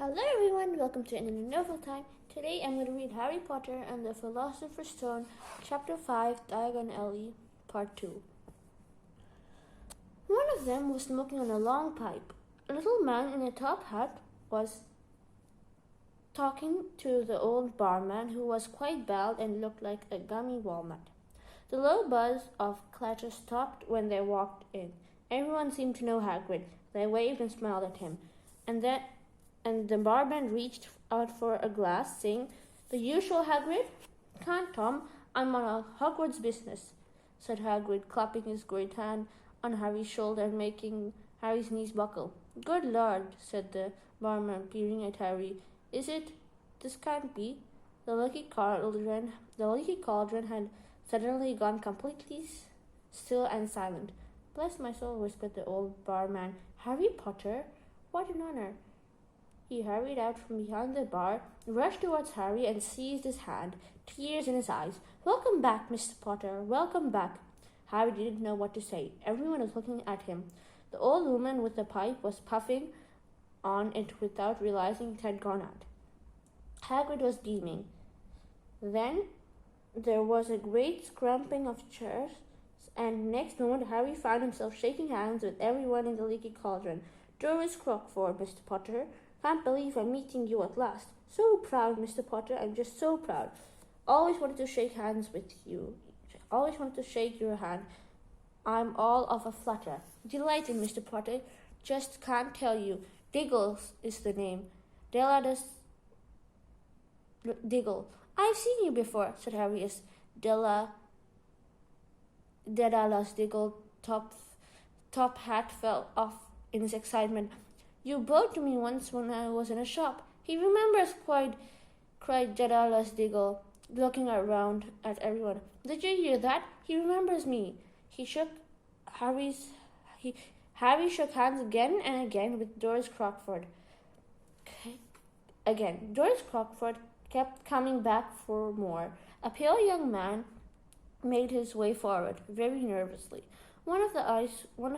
Hello everyone, welcome to NnN Novel Time. Today I'm going to read Harry Potter and the Philosopher's Stone, Chapter 5, Diagon Alley, Part 2. One of them was smoking on a long pipe. A little man in a top hat was talking to the old barman, who was quite bald and looked like a gummy walnut. The low buzz of clatter stopped when they walked in. Everyone seemed to know Hagrid. They waved and smiled at him. And the barman reached out for a glass, saying, "The usual, Hagrid?" "Can't, Tom. I'm on a Hogwarts business," said Hagrid, clapping his great hand on Harry's shoulder and making Harry's knees buckle. "Good Lord," said the barman, peering at Harry. "Is it? This can't be." The Leaky Cauldron had suddenly gone completely still and silent. "Bless my soul," whispered the old barman. "Harry Potter? What an honor." He hurried out from behind the bar, rushed towards Harry, and seized his hand, tears in his eyes. "Welcome back, Mr. Potter, welcome back." Harry didn't know what to say. Everyone was looking at him. The old woman with the pipe was puffing on it without realizing it had gone out. Hagrid was beaming. Then there was a great scrumping of chairs, and next moment Harry found himself shaking hands with everyone in the Leaky Cauldron. "Doris Crockford, Mr. Potter. Can't believe I'm meeting you at last. So proud, Mr. Potter. I'm just so proud. Always wanted to shake hands with you. Always wanted to shake your hand. I'm all of a flutter. Delighted, Mr. Potter. Just can't tell you. Diggle is the name. Della Diggle. I've seen you before," said Harry as Daedalus Diggle top hat fell off in his excitement. "You bowed to me once when I was in a shop." "He remembers," cried Daedalus Diggle, looking around at everyone. "Did you hear that? He remembers me." Harry shook hands again and again with Doris Crockford. Doris Crockford kept coming back for more. A pale young man made his way forward, very nervously. One of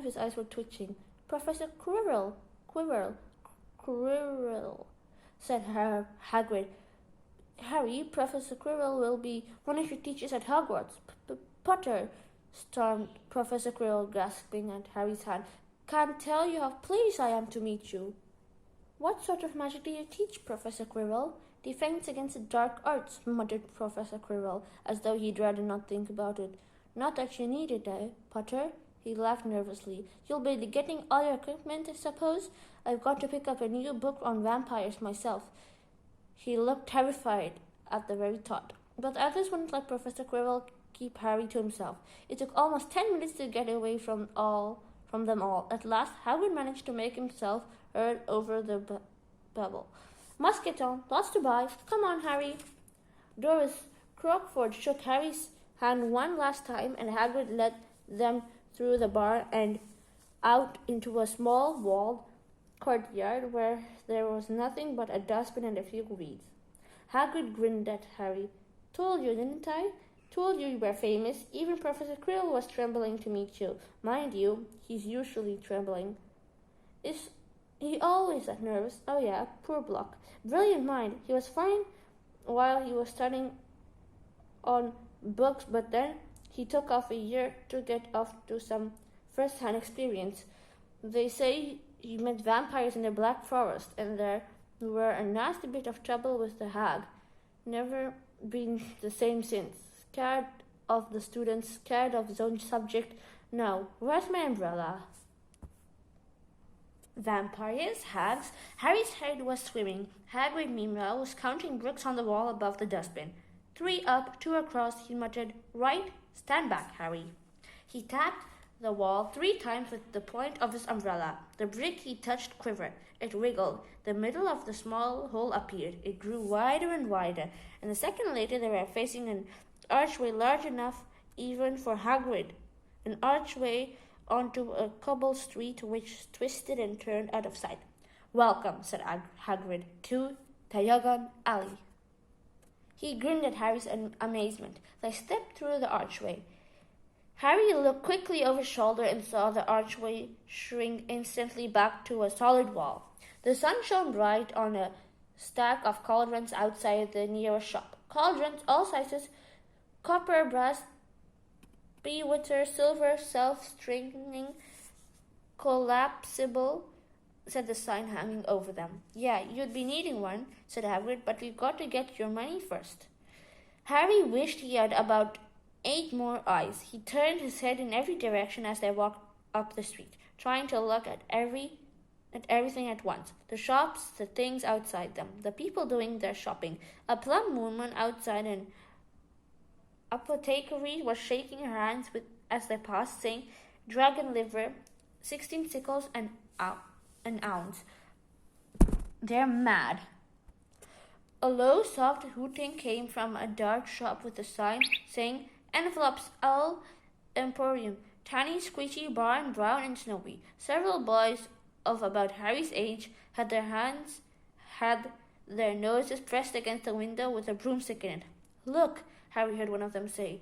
his eyes were twitching. "Professor Quirrell, said Hagrid. "Harry, Professor Quirrell will be one of your teachers at Hogwarts." "Potter," stormed Professor Quirrell, grasping at Harry's hand. "Can't tell you how pleased I am to meet you." "What sort of magic do you teach, Professor Quirrell?" "Defense against the dark arts," muttered Professor Quirrell, as though he'd rather not think about it. "Not that you need it, Potter?" He laughed nervously. "You'll be getting all your equipment, I suppose? I've got to pick up a new book on vampires myself." He looked terrified at the very thought. But the others wouldn't let Professor Quirrell keep Harry to himself. It took almost 10 minutes to get away from them all. At last, Hagrid managed to make himself heard over the babble. "Must get on. Lots to buy. Come on, Harry." Doris Crockford shook Harry's hand one last time, and Hagrid led them through the bar and out into a small walled courtyard where there was nothing but a dustbin and a few weeds. Hagrid grinned at Harry. "Told you, didn't I? Told you were famous. Even Professor Quirrell was trembling to meet you. Mind you, he's usually trembling." "Is he always that nervous?" "Oh yeah, poor block. Brilliant mind. He was fine while he was studying on books, but then he took off a year to get off to some first-hand experience. They say he met vampires in the Black Forest, and there were a nasty bit of trouble with the hag. Never been the same since. Scared of the students, scared of his own subject. Now, where's my umbrella?" Vampires, hags. Harry's head was swimming. Hagrid, meanwhile, was counting bricks on the wall above the dustbin. 3 up, 2 across, he muttered. "Right, stand back, Harry." He tapped the wall 3 times with the point of his umbrella. The brick he touched quivered. It wriggled. The middle of the small hole appeared. It grew wider and wider, and a second later they were facing an archway large enough even for Hagrid. An archway onto a cobble street which twisted and turned out of sight. "Welcome," said Hagrid, "to Diagon Alley." He grinned at Harry's amazement. They stepped through the archway. Harry looked quickly over his shoulder and saw the archway shrink instantly back to a solid wall. The sun shone bright on a stack of cauldrons outside the nearest shop. Cauldrons, all sizes, copper, brass, pewter, silver, self-straining, collapsible, said the sign hanging over them. Yeah, you'd be needing one, said Hagrid, but we've got to get your money first. Harry wished he had about 8 more eyes. He turned his head in every direction as they walked up the street, trying to look at everything at once. The shops, the things outside them, the people doing their shopping. A plump woman outside an apothecary was shaking her hands as they passed, saying, "Dragon liver, 16 sickles an ounce. They're mad." A low, soft hooting came from a dark shop with a sign saying, "Envelopes, All Emporium." Tiny, squishy, brown and snowy. Several boys of about Harry's age had their noses pressed against the window with a broomstick in it. "Look," Harry heard one of them say.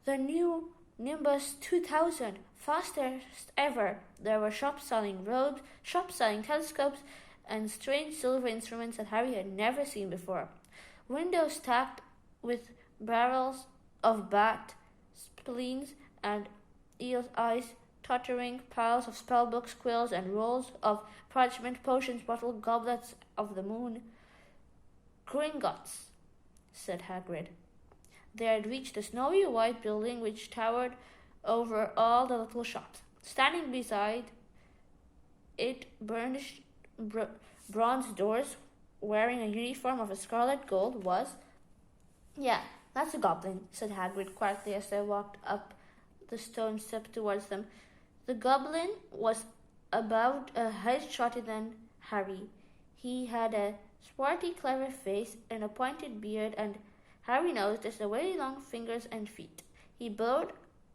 "The new Nimbus 2000, fastest ever." There were shops selling robes, shops selling telescopes, and strange silver instruments that Harry had never seen before. Windows stacked with barrels of bat spleens and eel's eyes, tottering piles of spellbooks, quills, and rolls of parchment, potions, bottled goblets of the moon. "Gringgotts," said Hagrid. They had reached a snowy white building which towered over all the little shops. Standing beside it, burnished bronze doors, wearing a uniform of a scarlet gold, was... "Yeah, that's a goblin," said Hagrid quietly as they walked up the stone step towards them. The goblin was about a head shorter than Harry. He had a swarthy, clever face and a pointed beard, and Harry noticed the very long fingers and feet. He bowed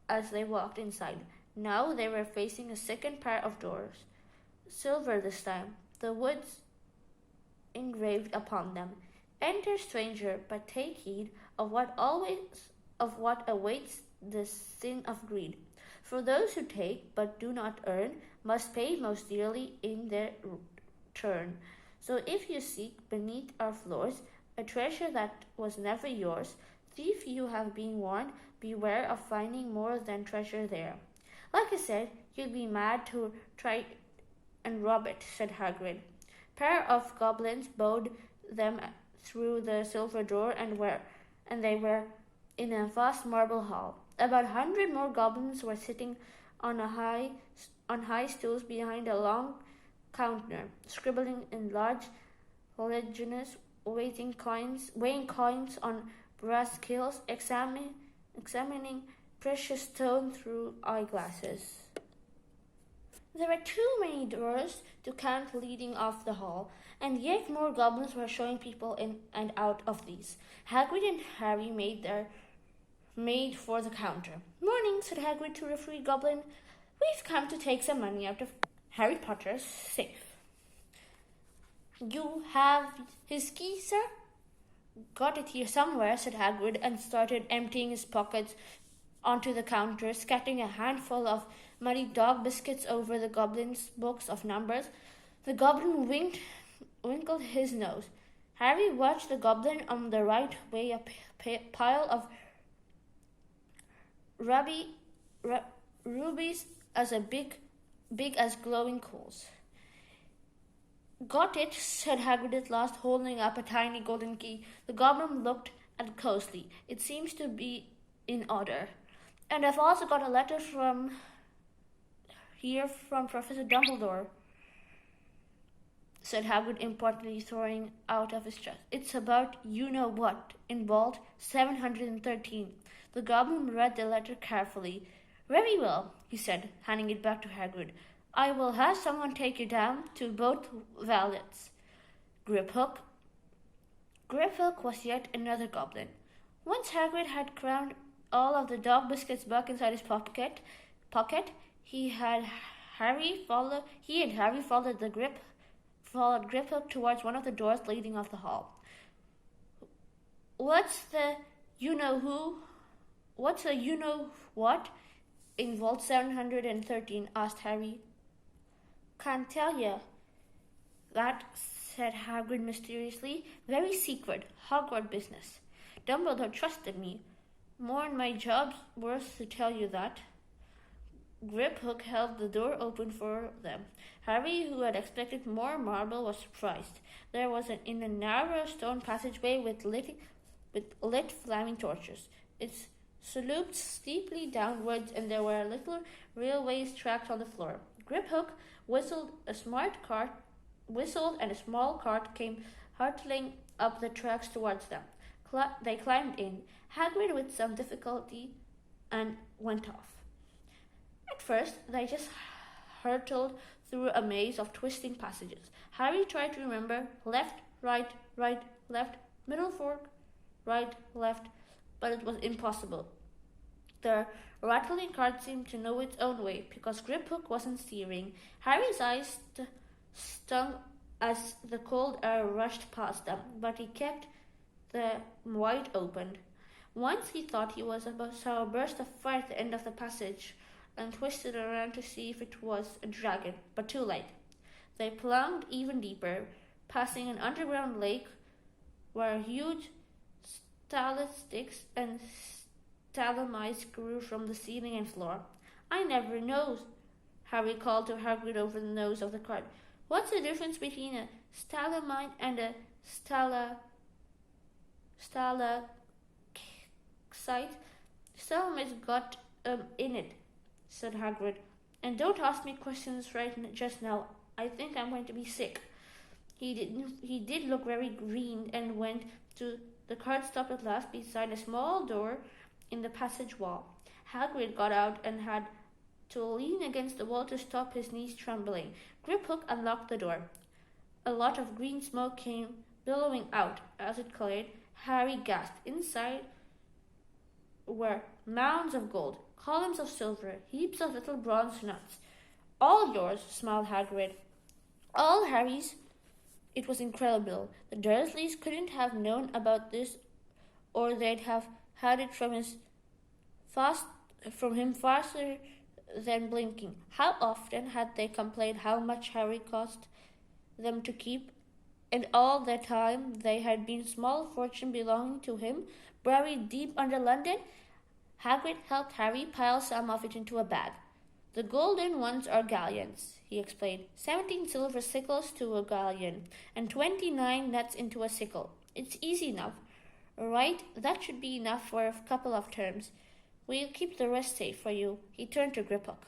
as they walked inside. Now they were facing a second pair of doors, silver this time, the woods engraved upon them. "Enter, stranger, but take heed of what awaits the sin of greed. For those who take but do not earn must pay most dearly in their turn. So if you seek beneath our floors a treasure that was never yours, thief, you have been warned, beware of finding more than treasure there." "Like I said, you'd be mad to try and rob it," said Hagrid. Pair of goblins bowed them through the silver door, and they were in a vast marble hall. About 100 more goblins were sitting on high stools behind a long counter, scribbling in large legends, weighing coins on brass scales, examining precious stone through eyeglasses. There were too many doors to count leading off the hall, and yet more goblins were showing people in and out of these. Hagrid and Harry made for the counter. "Morning," said Hagrid to a free goblin. "We've come to take some money out of Harry Potter's safe." "You have his key, sir?" "Got it here somewhere," said Hagrid, and started emptying his pockets onto the counter, scattering a handful of muddy dog biscuits over the goblin's books of numbers. The goblin winkled his nose. Harry watched the goblin on the right weigh a pile of rubies as big as glowing coals. "Got it," said Hagrid at last, holding up a tiny golden key. The goblin looked at it closely. "It seems to be in order. And I've also got a letter from Professor Dumbledore," said Hagrid importantly, throwing out of his chest. "It's about you-know-what, in vault 713. The goblin read the letter carefully. "Very well," he said, handing it back to Hagrid. "I will have someone take you down to both valets." Griphook was yet another goblin. Once Hagrid had crammed all of the dog biscuits back inside his pocket, he had Harry follow Griphook towards one of the doors leading off the hall. What's the you-know-what in Vault 713? Asked Harry. "Can't tell you," That, said Hagrid mysteriously, very secret, Hogwarts business. Dumbledore trusted me. More in my job's worth to tell you that. Griphook held the door open for them. Harry, who had expected more marble, was surprised. There was in a narrow stone passageway with lit flaming torches. It sloped steeply downwards, and there were little railway tracks on the floor. Griphook whistled, and a small cart came hurtling up the tracks towards them. They climbed in, Hagrid with some difficulty, and went off. At first, they just hurtled through a maze of twisting passages. Harry tried to remember left, right, left, middle fork, right, left, but it was impossible. The rattling cart seemed to know its own way, because Griphook wasn't steering. Harry's eyes stung as the cold air rushed past them, but he kept them wide open. Once he thought he saw a burst of fire at the end of the passage, and twisted around to see if it was a dragon, but too late. They plunged even deeper, passing an underground lake where huge stalactites and stalagmites grew from the ceiling and floor. I never know, Harry called to Hagrid over the nose of the cart. What's the difference between a stalagmite and a stalactite? Stalagmites got in it, said Hagrid. And don't ask me questions just now. I think I'm going to be sick. He did look very green and went to the cart stopped at last beside a small door in the passage wall. Hagrid got out and had to lean against the wall to stop his knees trembling. Griphook unlocked the door. A lot of green smoke came billowing out as it cleared. Harry gasped. Inside were mounds of gold, columns of silver, heaps of little bronze nuts. All yours, smiled Hagrid. All Harry's. It was incredible. The Dursleys couldn't have known about this, or they'd have had it from him faster than blinking. How often had they complained how much Harry cost them to keep, and all the time they had been small fortune belonging to him, buried deep under London? Hagrid helped Harry pile some of it into a bag. The golden ones are galleons, he explained. 17 silver sickles to a galleon, and 29 nuts into a sickle. It's easy enough, right? That should be enough for a couple of terms. We'll keep the rest safe for you. He turned to Griphook.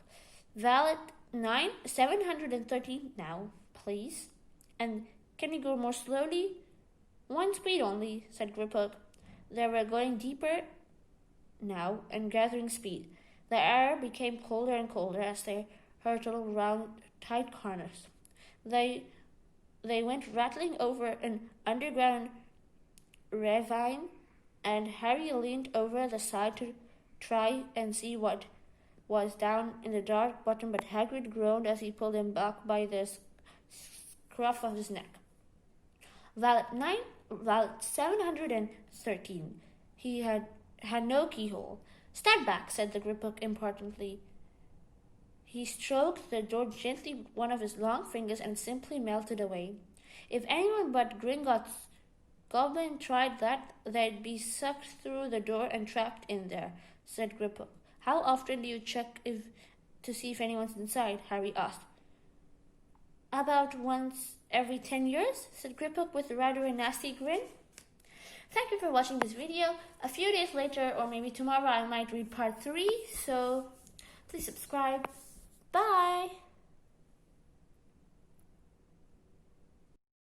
Valet 9, 730 now, please. And can you go more slowly? 1 speed only, said Griphook. They were going deeper now and gathering speed. The air became colder and colder as they hurtled round tight corners. They went rattling over an underground ravine, and Harry leaned over the side to try and see what was down in the dark bottom, but Hagrid groaned as he pulled him back by the scruff of his neck. Valet 713. He had no keyhole. Stand back, said the Griphook importantly. He stroked the door gently with one of his long fingers and simply melted away. If anyone but Gringgotts Goblin tried that, they'd be sucked through the door and trapped in there, said Griphook. How often do you check to see if anyone's inside? Harry asked. About once every 10 years, said Griphook with rather a nasty grin. Thank you for watching this video. A few days later, or maybe tomorrow, I might read part 3, so please subscribe. Bye!